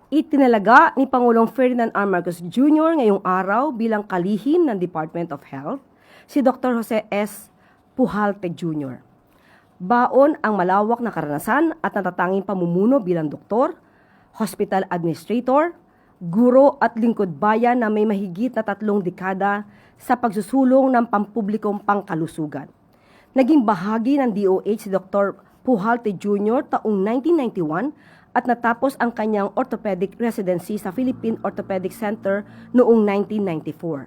Itinalaga ni Pangulong Ferdinand R. Marcos Jr. ngayong araw bilang kalihim ng Department of Health si Dr. Jose S. Pujalte Jr. Baon ang malawak na karanasan at natatanging pamumuno bilang doktor, hospital administrator, guro at lingkod bayan na may mahigit na 3 dekada sa pagsusulong ng pampublikong pangkalusugan. Naging bahagi ng DOH si Dr. Pujalte Jr. taong 1991 at natapos ang kanyang orthopedic residency sa Philippine Orthopedic Center noong 1994.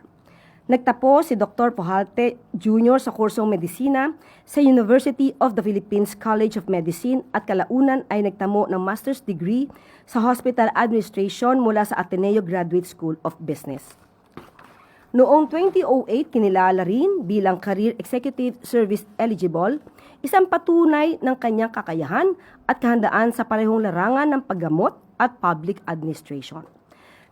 Nagtapos si Dr. Pujalte Jr. sa kursong medisina sa University of the Philippines College of Medicine at kalaunan ay nagtamo ng master's degree sa Hospital Administration mula sa Ateneo Graduate School of Business. Noong 2008, kinilala rin bilang Career Executive Service Eligible, isang patunay ng kanyang kakayahan at kahandaan sa parehong larangan ng paggamot at public administration.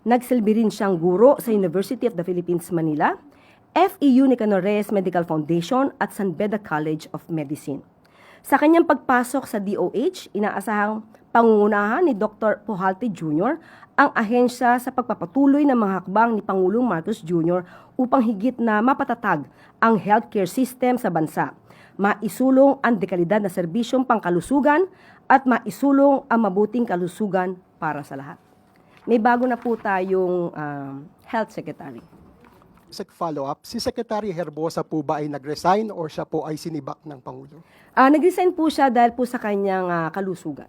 Nagsilbi rin siyang guro sa University of the Philippines Manila, FEU Nicanor Reyes Medical Foundation at San Beda College of Medicine. Sa kanyang pagpasok sa DOH, inaasahang pangungunahan ni Dr. Pujalte Jr. ang ahensya sa pagpapatuloy ng mga hakbang ni Pangulong Marcos Jr. upang higit na mapatatag ang healthcare system sa bansa, maisulong ang dekalidad na serbisyong pangkalusugan at maisulong ang mabuting kalusugan para sa lahat. May bago na po tayong Health Secretary. Follow-up, si Secretary Herbosa po ba ay nag-resign or siya po ay sinibak ng Pangulo? Nag-resign po siya dahil po sa kanyang kalusugan.